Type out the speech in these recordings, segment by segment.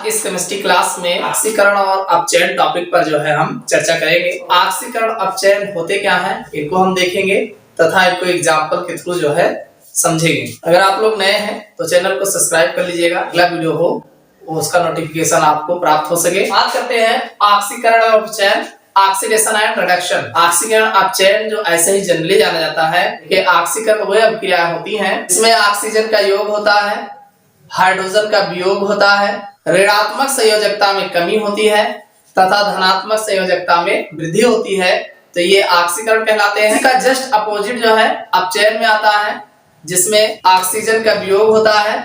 आज इस chemistry class में ऑक्सीकरण और अपचयन टॉपिक पर जो है हम चर्चा करेंगे। ऑक्सीकरण अपचयन होते क्या है इनको हम देखेंगे तथा इनको एग्जाम्पल के थ्रू जो है समझेंगे। अगर आप लोग नए हैं तो चैनल को सब्सक्राइब कर लीजिएगा, अगला वीडियो हो उसका नोटिफिकेशन आपको प्राप्त हो सके। बात करते हैं ऑक्सीकरण और अपचयन, ऑक्सीडेशन एंड रिडक्शन। ऑक्सीकरण अपचयन जो ऐसे ही जनरली जाना जाता है कि ऑक्सीकरण वह अभिक्रियाएं होती हैं इसमें ऑक्सीजन का योग होता है, हाइड्रोजन का वियोग होता है, ऋणात्मक संयोजकता में कमी होती है तथा धनात्मक संयोजकता में वृद्धि होती है, तो ये ऑक्सीकरण कहलाते हैं। इसका जस्ट अपोजिट जो है अपचयन में आता है जिसमें ऑक्सीजन का वियोग होता है,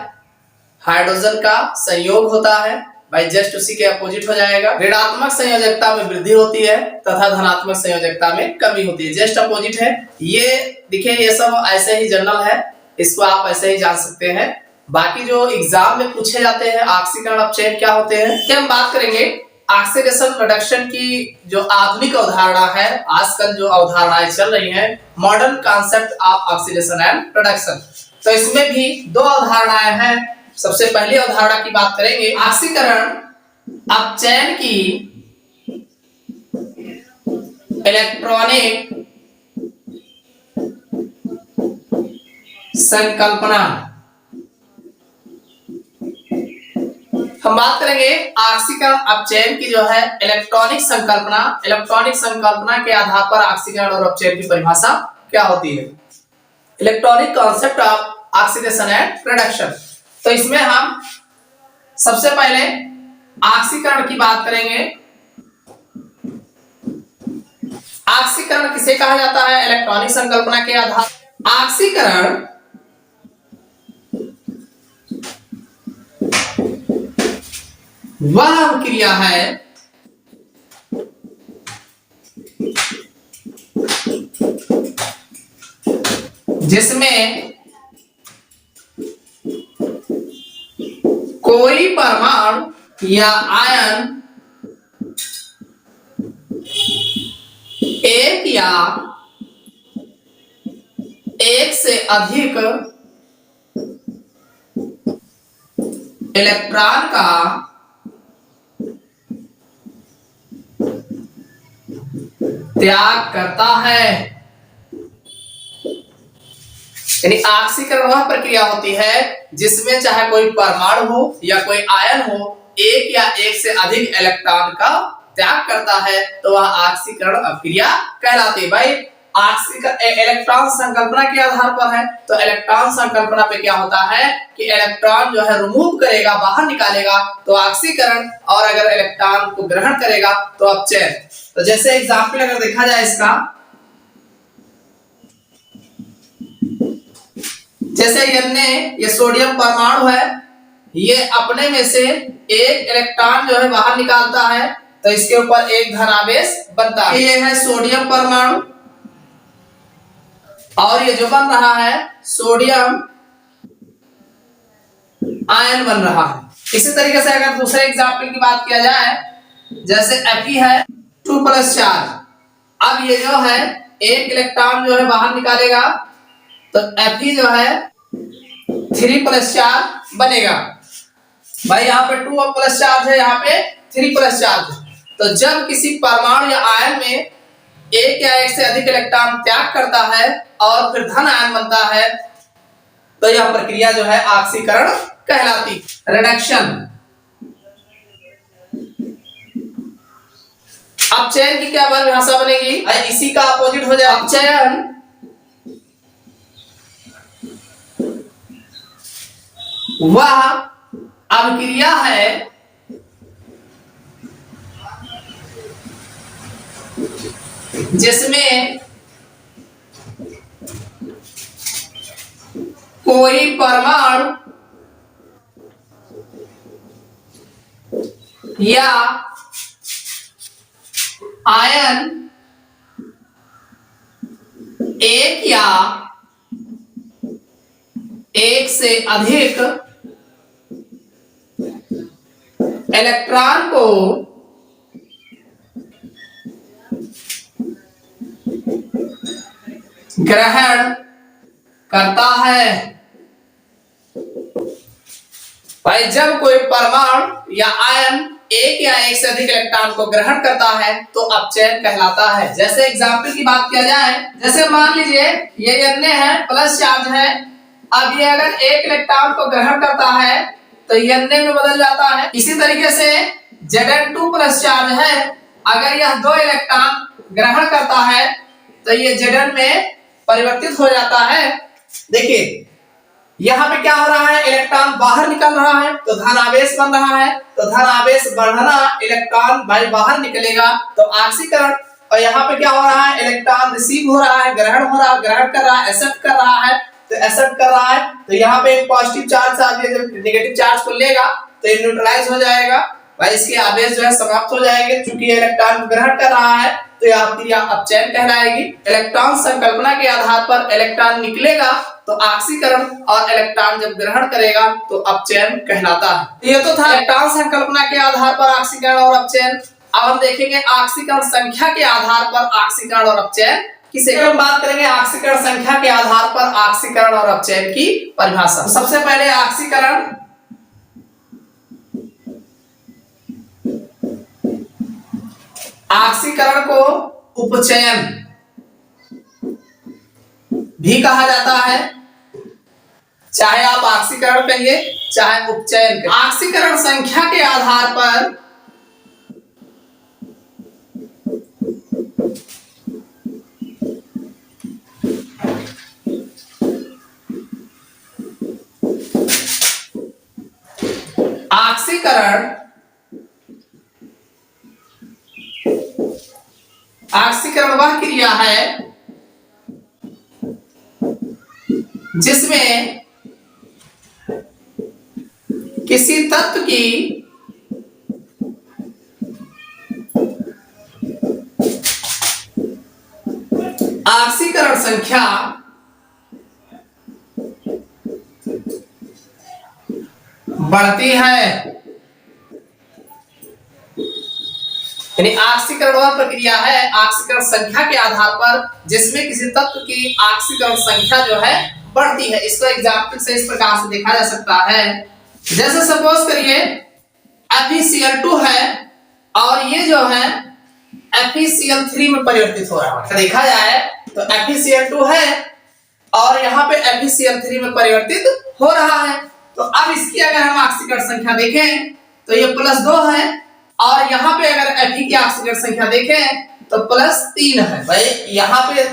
हाइड्रोजन का संयोग होता है, भाई जस्ट उसी के अपोजिट हो जाएगा। ऋणात्मक संयोजकता में वृद्धि होती है तथा धनात्मक संयोजकता में कमी होती है, जस्ट अपोजिट है। ये देखिए ये सब ऐसे ही जनरल है, इसको आप ऐसे ही जान सकते हैं। बाकी जो एग्जाम में पूछे जाते हैं ऑक्सीकरण अपचयन क्या होते हैं, क्या हम बात करेंगे ऑक्सीडेशन रिडक्शन की जो आधुनिक अवधारणा है, आजकल जो अवधारणाएं चल रही हैं, modern concept of oxidation and reduction. तो इसमें भी दो अवधारणाएं हैं। सबसे पहली अवधारणा की बात करेंगे ऑक्सीकरण अपचयन की इलेक्ट्रॉनिक संकल्पना। हम बात करेंगे ऑक्सीकरण अपचयन की जो है इलेक्ट्रॉनिक संकल्पना। इलेक्ट्रॉनिक संकल्पना के आधार पर ऑक्सीकरण और अपचयन की परिभाषा क्या होती है, electronic concept of oxidation and reduction. तो इसमें हम सबसे पहले ऑक्सीकरण की बात करेंगे। ऑक्सीकरण किसे कहा जाता है इलेक्ट्रॉनिक संकल्पना के आधार। ऑक्सीकरण वह क्रिया है जिसमें कोई परमाणु या आयन एक या एक से अधिक इलेक्ट्रॉन का त्याग करता है। यानी ऑक्सीकरण वह प्रक्रिया होती है जिसमें चाहे कोई परमाणु हो या कोई आयन हो, एक या एक से अधिक इलेक्ट्रॉन का त्याग करता है तो वह ऑक्सीकरण अभिक्रिया कहलाती है। भाई ऑक्सीकरण इलेक्ट्रॉन संकल्पना के आधार पर है, तो इलेक्ट्रॉन संकल्पना पे क्या होता है कि इलेक्ट्रॉन जो है रिमूव करेगा, बाहर निकालेगा तो ऑक्सीकरण, और अगर इलेक्ट्रॉन को ग्रहण करेगा तो अपचयन। तो जैसे एग्जांपल अगर देखा जाए इसका, जैसे ये सोडियम परमाणु है, ये अपने में से एक इलेक्ट्रॉन जो है बाहर निकालता है तो इसके ऊपर एक धन आवेश बनता है। ये है सोडियम परमाणु और ये जो बन रहा है सोडियम आयन बन रहा है। इसी तरीके से अगर दूसरे एग्जांपल की बात किया जाए, जैसे Fe है 2+ चार्ज, अब ये जो है एक इलेक्ट्रॉन जो है बाहर निकालेगा तो Fe जो है 3+ चार्ज बनेगा। भाई यहाँ पे 2+ चार्ज है, यहाँ पे 3+ चार्ज है। तो जब किसी परमाणु या आयन में एक या एक से अधिक इलेक्ट्रॉन त्याग करता है और फिर धन आयन बनता है तो यह प्रक्रिया जो है ऑक्सीकरण कहलाती। रिडक्शन, अपचयन की क्या परिभाषा बनेगी, इसी का अपोजिट हो जाए। अपचयन वह अभिक्रिया है जिसमें कोई परमाणु या आयन एक या एक से अधिक इलेक्ट्रॉन को ग्रहण करता है। भाई जब कोई परमाणु या आयन एक या एक से अधिक इलेक्ट्रॉन को ग्रहण करता है तो अपचयन कहलाता है। जैसे एग्जाम्पल की बात किया जाए, जैसे मान लीजिए ये Na है, प्लस चार्ज है। अब ये अगर एक इलेक्ट्रॉन को ग्रहण करता है तो ये Na में बदल जाता है। इसी तरीके से Zn2 प्लस चार्ज है, अगर यह दो इलेक्ट्रॉन ग्रहण करता है तो ये Zn में परिवर्तित हो जाता है। देखिए यहाँ पे क्या हो रहा है, इलेक्ट्रॉन बाहर निकल रहा है तो धन आवेश बन रहा है, तो धन आवेश बढ़ना, इलेक्ट्रॉन भाई बाहर निकलेगा तो ऑक्सीकरण। और यहाँ पे क्या हो रहा है, इलेक्ट्रॉन रिसीव हो रहा है, ग्रहण हो रहा है, ग्रहण कर रहा है, एक्सेप्ट कर रहा है, तो एक्सेप्ट कर रहा है तो यहाँ पे एक पॉजिटिव चार्ज आ गया, जब नेगेटिव चार्ज को लेगा तो ये न्यूट्रलाइज हो जाएगा भाई, इसके आवेश जो है समाप्त हो जाएंगे। चूंकि इलेक्ट्रॉन ग्रहण कर रहा है तो यह क्रिया अपचयन कहलाएगी। इलेक्ट्रॉन संकल्पना के आधार पर इलेक्ट्रॉन निकलेगा तो ऑक्सीकरण, और इलेक्ट्रॉन जब ग्रहण करेगा तो अपचयन कहलाता है। ये तो था इलेक्ट्रॉन संकल्पना के आधार पर ऑक्सीकरण और अपचयन। अब हम देखेंगे ऑक्सीकरण संख्या के आधार पर ऑक्सीकरण और अपचयन किसे। हम बात करेंगे ऑक्सीकरण संख्या के आधार पर ऑक्सीकरण और अपचयन की परिभाषा। सबसे पहले ऑक्सीकरण, ऑक्सीकरण को उपचयन भी कहा जाता है, चाहे आप ऑक्सीकरण कहिए चाहे उपचयन कहिए। ऑक्सीकरण संख्या के आधार पर ऑक्सीकरण वह क्रिया है जिसमें किसी तत्व की ऑक्सीकरण संख्या बढ़ती है। यानी ऑक्सीकरण वह प्रक्रिया है ऑक्सीकरण संख्या के आधार पर जिसमें किसी तत्व की ऑक्सीकरण संख्या जो है बढ़ती है। इसको एग्जांपल से इस प्रकार से देखा जा सकता है, जैसे सपोज करिए FeCl2 है और ये जो है FeCl3 में परिवर्तित हो रहा है। देखा जाए तो FeCl2 है और यहाँ पे FeCl3 में परिवर्तित हो रहा है। तो अब इसकी अगर हम ऑक्सीकरण संख्या देखें तो ये +2 है, और यहाँ पे अगर Fe की ऑक्सीकरण संख्या देखें तो +3 है। भाई यहाँ पे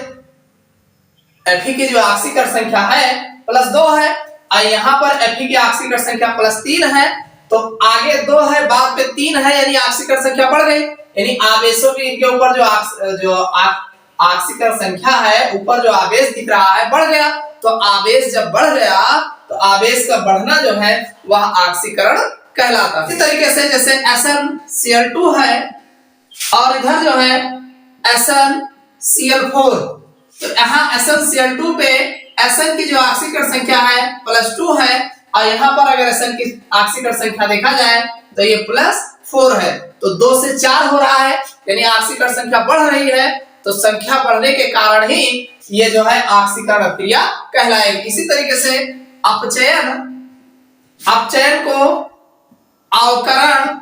Fe की जो ऑक्सीकरण संख्या है +2 है और यहाँ पर Fe की ऑक्सीकरण संख्या +3 है, तो आगे 2 है बाद में 3 है, यानी ऑक्सीकरण संख्या बढ़ गई। यानी आवेशों की इनके ऊपर जो ऑक्सीकरण संख्या है, ऊपर जो आवेश दिख रहा है बढ़ गया। तो आवेश जब बढ़ गया तो आवेश का बढ़ना जो है वह ऑक्सीकरण कहलाता है। इसी तरीके से जैसे SnCl2 है और इधर जो है SnCl4, तो यहाँ SnCl2 पे Sn की जो ऑक्सीकरण संख्या है +2 है और यहाँ पर अगर Sn की ऑक्सीकरण संख्या देखा जाए तो ये +4 है, तो 2 से 4 हो रहा है, यानी ऑक्सीकरण संख्या बढ़ रही है। तो संख्या बढ़ने के कारण ही ये जो है ऑक्सीकरण क्रिया कहलाएगी। इसी तरीके से अपचयन, अपचयन को अवकरण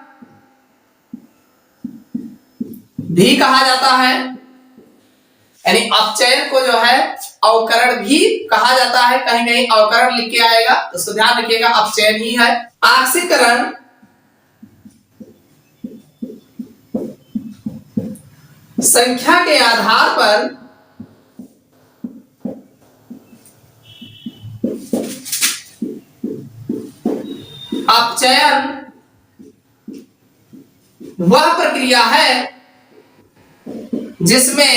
भी कहा जाता है, यानी अपचयन को जो है अवकरण भी कहा जाता है। कहीं कहीं अवकरण लिख के आएगा तो ध्यान रखिएगा अपचयन ही है। ऑक्सीकरण संख्या के आधार पर अपचयन वह प्रक्रिया है जिसमें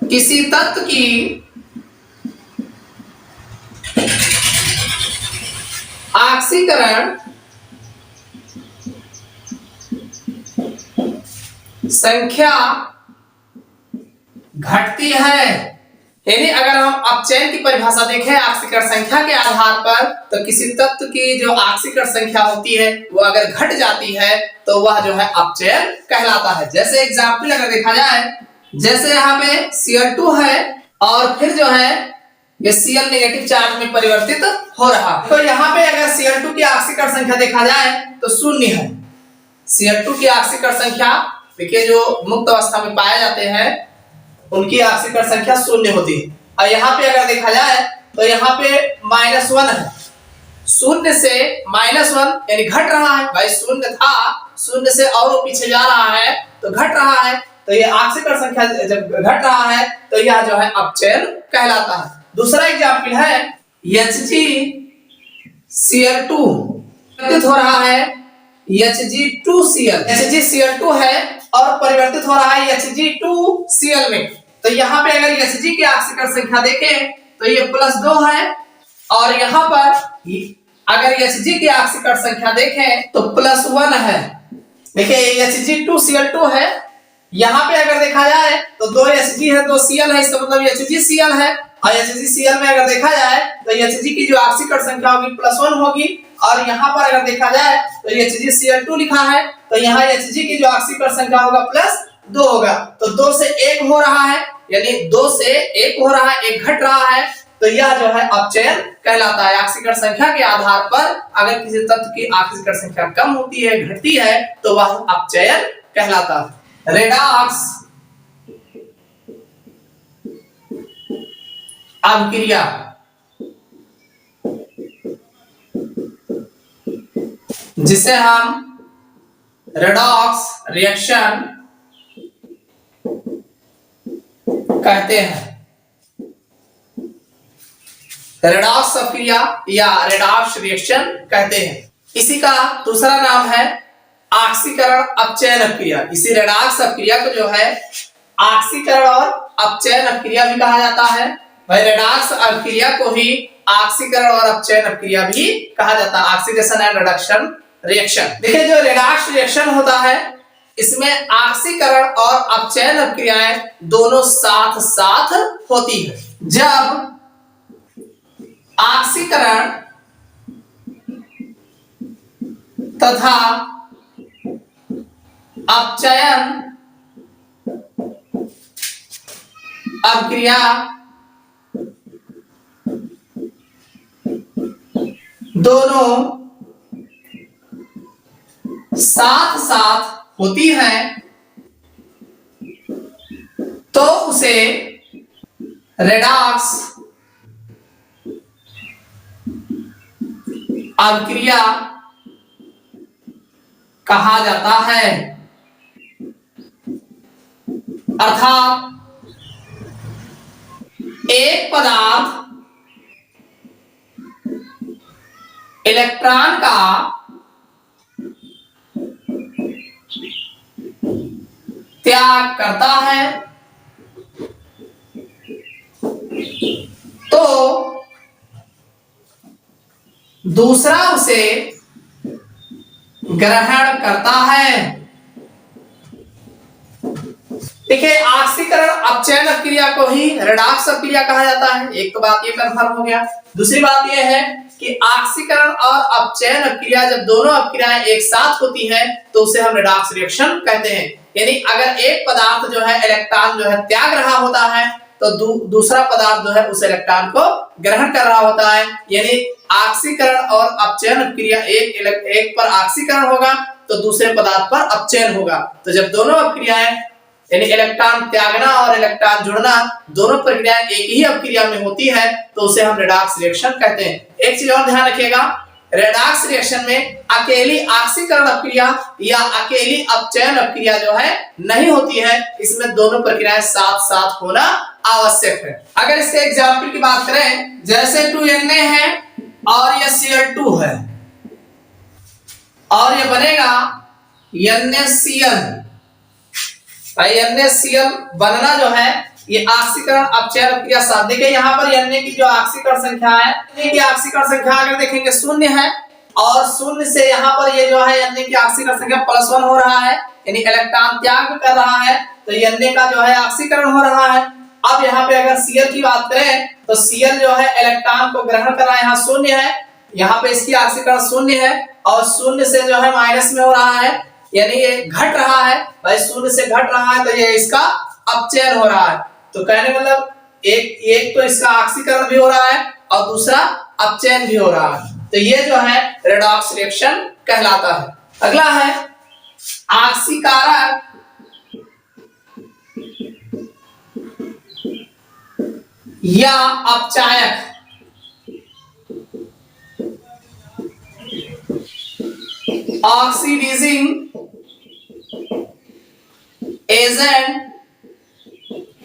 किसी तत्व की ऑक्सीकरण संख्या घटती है। यानी अगर हम अपचयन की परिभाषा देखें ऑक्सीकरण संख्या के आधार पर, तो किसी तत्व की जो ऑक्सीकरण संख्या होती है वो अगर घट जाती है तो वह जो है अपचयन कहलाता है। जैसे एग्जाम्पल अगर देखा जाए, जैसे यहाँ पे Cl2 है और फिर जो है ये Cl नेगेटिव चार्ज में परिवर्तित हो रहा है। तो यहाँ पे अगर Cl2 की ऑक्सीकरण संख्या देखा जाए तो शून्य है। Cl2 की ऑक्सीकरण संख्या देखिए जो मुक्त अवस्था में पाए जाते हैं उनकी ऑक्सीकरण संख्या शून्य होती है। और यहाँ पे अगर देखा जाए तो यहाँ पे -1 है। शून्य से -1 यानी घट रहा है। भाई शून्य था, शून्य से और पीछे जा रहा है तो घट रहा है। तो ये ऑक्सीकरण संख्या जब घट रहा है तो यह जो है अपचयन कहलाता है। दूसरा एग्जाम्पल है HgCl2 परिवर्तित हो रहा है Hg2Cl। HgCl2 है और परिवर्तित हो रहा है Hg2Cl में। तो यहाँ पे अगर Hg की ऑक्सीकरण संख्या देखें तो ये +2 है और यहाँ पर अगर Hg की ऑक्सीकरण संख्या देखें तो +1 है। देखिए Hg2Cl2 है, यहाँ पे अगर देखा जाए तो 2 Hg है 2 Cl है, इसका मतलब HgCl है। और HgCl में अगर देखा जाए तो Hg की जो ऑक्सीकरण संख्या होगी +1 होगी और यहाँ पर अगर देखा जाए तो HgCl2 लिखा है तो यहाँ Hg की जो ऑक्सीकरण संख्या होगा +2 होगा। तो 2 से 1 हो रहा है, यानी 2 से 1 हो रहा है, 1 घट रहा है। तो यह जो है अपचयन कहलाता है। ऑक्सीकरण संख्या के आधार पर अगर किसी तत्व की ऑक्सीकरण संख्या कम होती है, घटती है तो वह अपचयन कहलाता है। रेडॉक्स अभिक्रिया जिसे हम रेडॉक्स रिएक्शन कहते हैं। रेडॉक्स अभिक्रिया या रेडॉक्स रिएक्शन कहते हैं। इसी का दूसरा नाम है ऑक्सीकरण अपचयन अभिक्रिया। इसी रेडॉक्स अभिक्रिया को जो है ऑक्सीकरण और अपचयन अभिक्रिया भी कहा जाता है। भाई रेडॉक्स अभिक्रिया को ही ऑक्सीकरण और अपचयन अभिक्रिया भी कहा जाता है, ऑक्सीडेशन एंड रिडक्शन रिएक्शन। देखिए जो रेडॉक्स रिएक्शन होता है इसमें ऑक्सीकरण और अपचयन अभिक्रियाएं दोनों साथ साथ होती है। जब ऑक्सीकरण तथा अपचयन अभिक्रिया दोनों साथ साथ होती हैं तो उसे रेडॉक्स अभिक्रिया कहा जाता है। अर्थात एक पदार्थ इलेक्ट्रॉन का त्याग करता है तो दूसरा उसे ग्रहण करता है। देखिए ऑक्सीकरण अपचयन अभिक्रिया को ही रेडॉक्स अभिक्रिया कहा जाता है। एक तो बात ये कंफर्म हो गया। दूसरी बात ये है कि ऑक्सीकरण और अपचयन अभिक्रिया जब दोनों अभिक्रियाएं एक साथ होती हैं तो उसे हम रेडॉक्स रिएक्शन कहते हैं। यानी अगर एक पदार्थ जो है इलेक्ट्रॉन जो है त्याग रहा होता है तो दूसरा पदार्थ जो है उस इलेक्ट्रॉन को ग्रहण कर रहा होता है। यानी ऑक्सीकरण और अपचयन अभिक्रिया एक पर ऑक्सीकरण होगा तो दूसरे पदार्थ पर अपचयन होगा। तो जब दोनों अभिक्रियाएं यानी इलेक्ट्रॉन त्यागना और इलेक्ट्रॉन जुड़ना दोनों प्रक्रियाएं एक ही अभिक्रिया में होती है तो उसे हम रेडॉक्स रिएक्शन कहते हैं। एक चीज और ध्यान रखिएगा, रेडॉक्स रिएक्शन में अकेली ऑक्सीकरण अभिक्रिया या अकेली अपचयन अभिक्रिया जो है नहीं होती है, इसमें दोनों प्रक्रियाएं साथ साथ होना आवश्यक है। अगर इसके एग्जाम्पल की बात करें जैसे 2Na है और यह Cl2 है और यह बनेगा NaCl। भाई NaCl बनना जो है ये ऑक्सीकरण अपचयन अभिक्रिया साथ। देखिए यहाँ पर Na की जो ऑक्सीकरण संख्या है, Na की ऑक्सीकरण संख्या अगर देखेंगे 0 है और 0 से यहाँ पर ये जो है Na की ऑक्सीकरण संख्या +1 हो रहा है, यानी इलेक्ट्रॉन त्याग कर रहा है तो Na का जो है ऑक्सीकरण हो रहा है। अब यहाँ पे अगर Cl की बात करें तो Cl जो है इलेक्ट्रॉन को ग्रहण कर रहा है, यहाँ 0 है, यहाँ पे इसकी ऑक्सीकरण 0 है और 0 से जो है माइनस में हो रहा है, यानी ये घट रहा है। भाई 0 से घट रहा है तो ये इसका अपचयन हो रहा है। तो कहने मतलब एक एक तो इसका ऑक्सीकरण भी हो रहा है और दूसरा अपचयन भी हो रहा है, तो ये जो है रेडॉक्स रिएक्शन कहलाता है। अगला है ऑक्सीकारक या अपचायक। ऑक्सीडाइजिंग एजेंट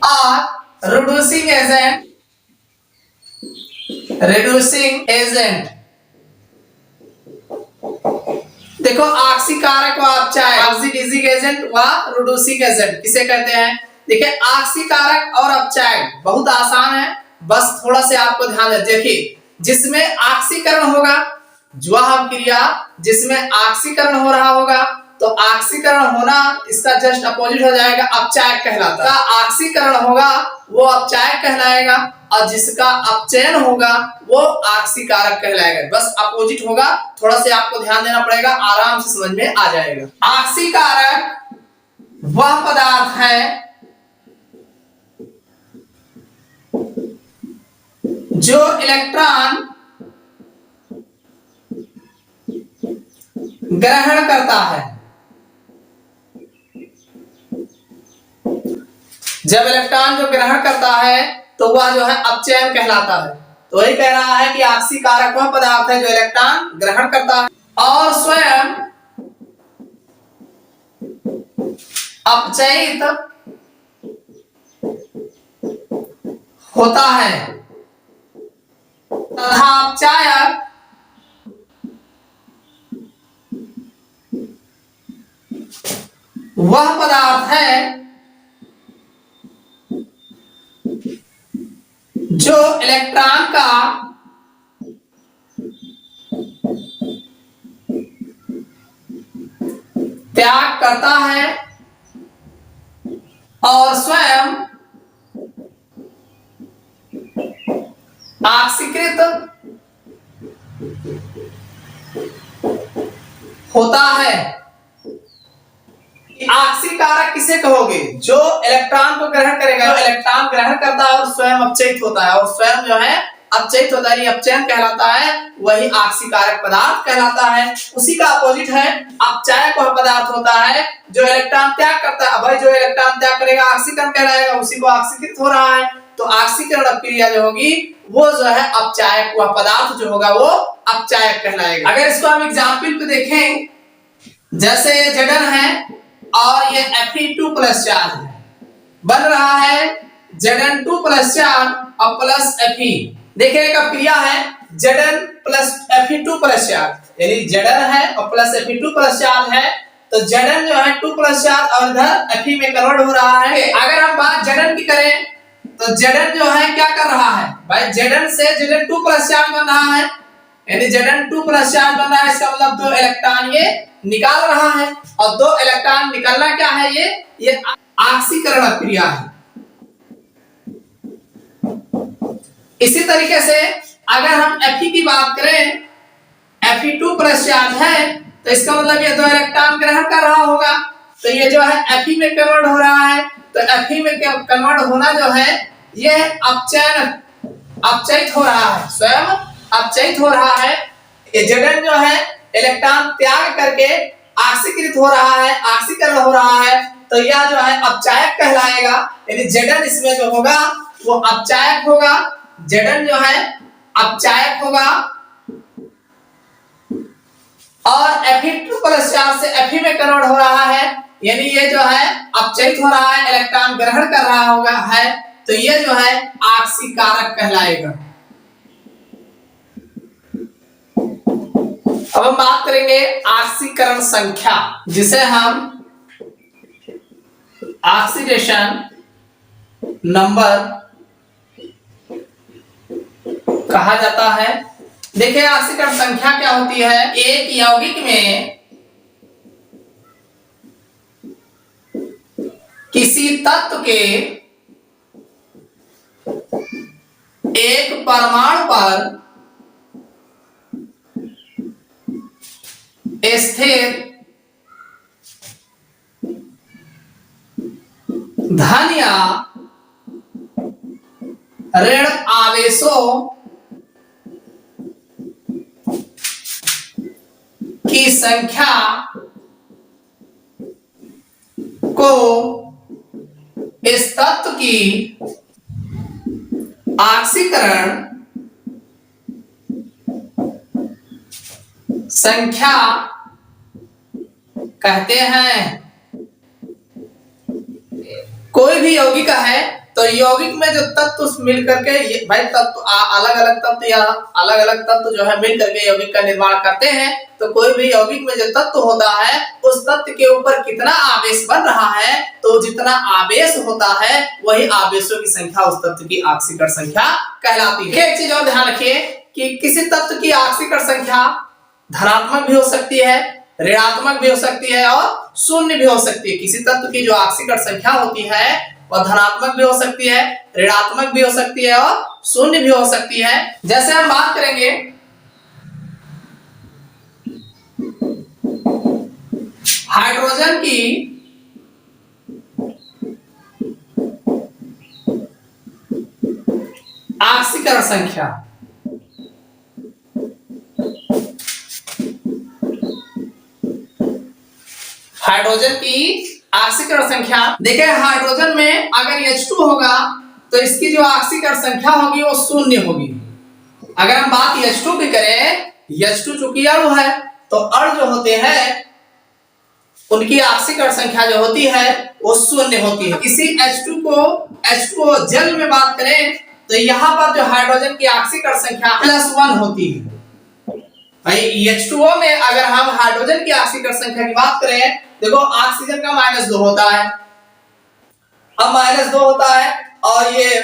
और रिड्यूसिंग एजेंट। रिड्यूसिंग एजेंट देखो, ऑक्सीकारक व अपचायक, ऑक्सीडाइजिंग एजेंट व रिड्यूसिंग एजेंट किसे कहते हैं? देखिए, ऑक्सीकारक और अपचायक बहुत आसान है, बस थोड़ा से आपको ध्यान दे। देखिए, जिसमें ऑक्सीकरण होगा, वह क्रिया जिसमें ऑक्सीकरण हो रहा होगा, तो ऑक्सीकरण होना इसका जस्ट अपोजिट हो जाएगा, अपचायक कहलाता है। ऑक्सीकरण होगा वो अपचायक कहलाएगा और जिसका अपचयन होगा वो ऑक्सीकारक कहलाएगा। बस अपोजिट होगा, थोड़ा से आपको ध्यान देना पड़ेगा, आराम से समझ में आ जाएगा। ऑक्सीकारक वह पदार्थ है जो इलेक्ट्रॉन ग्रहण करता है। जब इलेक्ट्रॉन जो ग्रहण करता है तो वह जो है अपचयन कहलाता है। तो वही कह रहा है कि ऑक्सीकारक वह पदार्थ है जो इलेक्ट्रॉन ग्रहण करता है और स्वयं अपचयित होता है तथा अपचायक वह पदार्थ है जो इलेक्ट्रॉन का त्याग करता है और स्वयं ऑक्सीकृत होता है। ऑक्सीकारक किसे कहोगे? जो इलेक्ट्रॉन को ग्रहण करेगा, जो इलेक्ट्रॉन ग्रहण करता है और स्वयं अपचयित होता है, और स्वयं जो है अपचयित होता है, अपचयन कहलाता है, वही ऑक्सीकारक पदार्थ कहलाता है। उसी का अपोजिट है अपचायक, वह पदार्थ होता है जो इलेक्ट्रॉन त्याग करता है। भाई जो इलेक्ट्रॉन त्याग करेगा ऑक्सीकरण कहलाएगा, उसी को ऑक्सीकृत हो रहा है, तो ऑक्सीकरण क्रिया जो होगी वो जो है अपचायक, वह पदार्थ जो होगा वो अपचायक कहलाएगा। अगर इसको हम एग्जाम्पल पे देखें, जैसे Zn है और ये Fe2+ चार्ज है, बन रहा है Zn2+ चार्ज और प्लस Fe। देखिए एक क्रिया है Zn प्लस Fe2+ चार्ज, यानी Zn है और प्लस Fe2+ चार्ज है, तो Zn जो है 2+ चार्ज और इधर Fe में कन्वर्ट हो रहा है। अगर हम बात Zn की करें तो Zn जो है क्या कर रहा है भाई, Zn से Zn2+ चार्ज बन रहा है, यानी Zn2+ चार्ज बन रहा है, इसका मतलब 2 इलेक्ट्रॉन ये निकाल रहा है, और 2 इलेक्ट्रॉन निकलना क्या है, ये ऑक्सीकरण क्रिया है। इसी तरीके से अगर हम Fe की बात करें, Fe2+ चार्ज है, तो इसका मतलब ये 2 इलेक्ट्रॉन ग्रहण कर रहा होगा, तो ये जो है Fe में कन्वर्ट हो रहा है, तो Fe में कन्वर्ट होना जो है ये अपचयित हो रहा है, स्वयं अपचयित हो रहा है। ये Zn जो है इलेक्ट्रॉन त्याग करके ऑक्सीकृत हो रहा है, ऑक्सीकरण हो रहा है, तो यह जो है अपचायक कहलाएगा, यानी Zn इसमें जो होगा वो अपचायक होगा। Zn जो है अपचायक होगा और Fe2+ चार्ज से Fe में कन्वर्ट हो रहा है, यानी ये जो है अपचयित हो रहा है, इलेक्ट्रॉन ग्रहण कर रहा होगा है, तो ये जो है ऑक्सीकारक कहलाएगा। अब हम बात करेंगे ऑक्सीकरण संख्या, जिसे हम ऑक्सीडेशन नंबर कहा जाता है। देखिए ऑक्सीकरण संख्या क्या होती है, एक यौगिक में किसी तत्व के एक परमाणु पर स्थिर धन या ऋण आवेशों की संख्या को इस तत्व की ऑक्सीकरण संख्या कहते हैं। कोई भी यौगिक है तो यौगिक में जो तत्व मिल करके भाई तत्व अलग अलग तत्व या अलग अलग तत्व जो है मिल करके यौगिक का निर्माण करते हैं। तो कोई भी यौगिक में जो तत्व होता है उस तत्व के ऊपर कितना आवेश बन रहा है, तो जितना आवेश होता है वही आवेशों की संख्या उस तत्व की ऑक्सीकरण संख्या कहलाती है। एक चीज और ध्यान रखिए कि किसी तत्व की ऑक्सीकरण संख्या धनात्मक भी हो सकती है, ऋणात्मक भी हो सकती है और शून्य भी हो सकती है। किसी तत्व की जो ऑक्सीकरण संख्या होती है वह धनात्मक भी हो सकती है, ऋणात्मक भी हो सकती है और शून्य भी हो सकती है। जैसे हम बात करेंगे हाइड्रोजन की ऑक्सीकरण संख्या, हाइड्रोजन की ऑक्सीकरण संख्या देखिए, हाइड्रोजन में अगर H2 होगा तो इसकी जो ऑक्सीकरण संख्या होगी वो शून्य होगी। अगर हम बात H2 की करें, H2 चूंकि अणु है तो अणु जो होते हैं उनकी ऑक्सीकरण संख्या जो होती है वो शून्य होती है। किसी H2 जल में बात करें तो यहाँ पर जो हाइड्रोजन की ऑक्सीकरण संख्या +1 होती है। भाई H2O में अगर हम हाइड्रोजन की ऑक्सीकरण संख्या की बात करें, देखो ऑक्सीजन का -2 होता है, अब -2 होता है और ये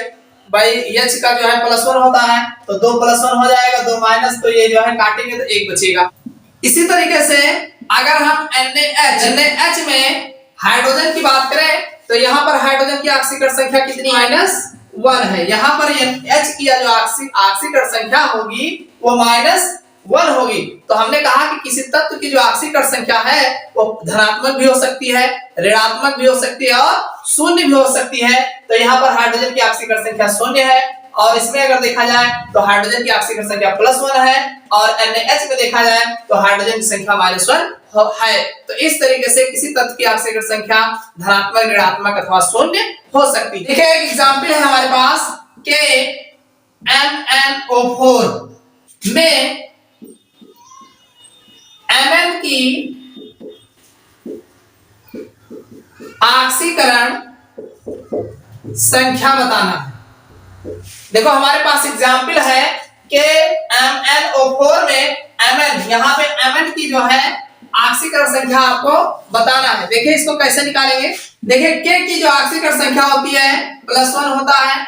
भाई H का जो है +1 होता है तो 2 +1 हो जाएगा, 2 माइनस, तो ये जो है काटेंगे तो 1 बचेगा। इसी तरीके से अगर हम NaH में हाइड्रोजन की बात करें तो यहाँ पर हाइड्रोजन की ऑक्सीकरण संख्या कितनी -1 है। यहाँ पर H की जो ऑक्सीकरण संख्या होगी वो -1 होगी। तो हमने कहा कि किसी तत्व की जो ऑक्सीकरण संख्या है वो धनात्मक भी हो सकती है, ऋणात्मक भी हो सकती है और शून्य भी हो सकती है। तो यहाँ पर हाइड्रोजन की ऑक्सीकरण संख्या शून्य है और इसमें अगर देखा जाए तो हाइड्रोजन की ऑक्सीकरण संख्या +1 है और NaH में देखा जाए तो हाइड्रोजन की संख्या -1 है। तो इस तरीके से किसी तत्व की ऑक्सीकरण संख्या धनात्मक, ऋणात्मक अथवा शून्य हो सकती है। देखिए एक एग्जांपल है हमारे पास KMnO4 में Mn की ऑक्सीकरण संख्या बताना है। देखो हमारे पास एग्जाम्पल है कि MnO4 में Mn, यहाँ पे Mn की जो है ऑक्सीकरण संख्या आपको बताना है। देखिए इसको कैसे निकालेंगे। देखिए K की जो ऑक्सीकरण संख्या होती है +1 होता है,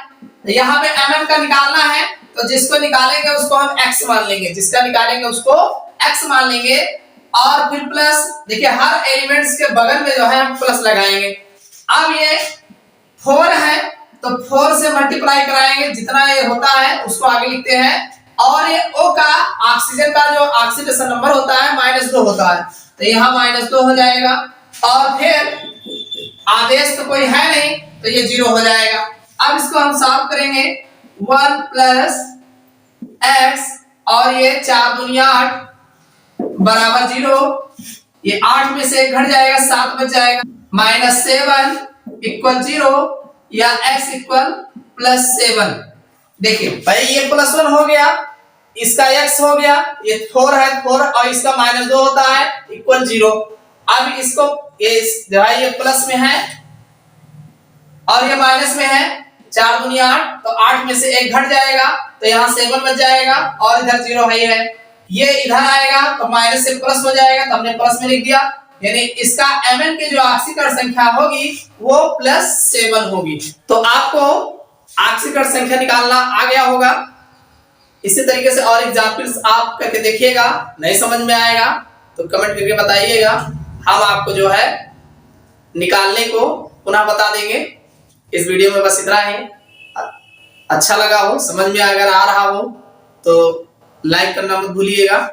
यहाँ पे Mn का निकालना है तो जिसको निकालेंगे उसको हम x मान लेंगे, जिसका निकालेंगे उसको x मान लेंगे और फिर प्लस, देखिए हर एलिमेंट्स के बगल में जो है हम प्लस लगाएंगे। अब ये 4 है तो 4 से मल्टीप्लाई कराएंगे, जितना ये होता है उसको आगे लिखते हैं और ये O का ऑक्सीजन का जो ऑक्सीडेशन नंबर होता है -2 होता है तो यहाँ -2 हो जाएगा और फिर आवेश तो कोई है नहीं तो ये 0 हो जाएगा। अब इसको हम सॉल्व करेंगे, 1 + x और ये 4 दूनी 8 बराबर 0, ये 8 में से 1 घट जाएगा, 7 बच जाएगा, -7 = 0 या x = +7। देखिए भाई ये +1 हो गया, इसका x हो गया, ये 4 है 4 और इसका -2 होता है = 0। अब इसको ये प्लस में है और ये माइनस में है, 4 दूनी 8 तो 8 में से 1 घट जाएगा तो यहाँ 7 बच जाएगा और इधर 0 है, ये इधर आएगा तो माइनस से प्लस हो जाएगा तो हमने प्लस में लिख दिया, यानी इसका Mn की जो ऑक्सीकरण संख्या होगी वो +7 होगी। तो आपको ऑक्सीकरण संख्या निकालना आ गया होगा। इसी तरीके से और एग्जांपल्स आप करके देखिएगा, नहीं समझ में आएगा तो कमेंट करके बताइएगा, हम आपको जो है निकालने को पुनः बता देंगे। इस वीडियो में बस इतना ही। अच्छा लगा हो, समझ में अगर आ रहा हो तो लाइक करना मत भूलिएगा।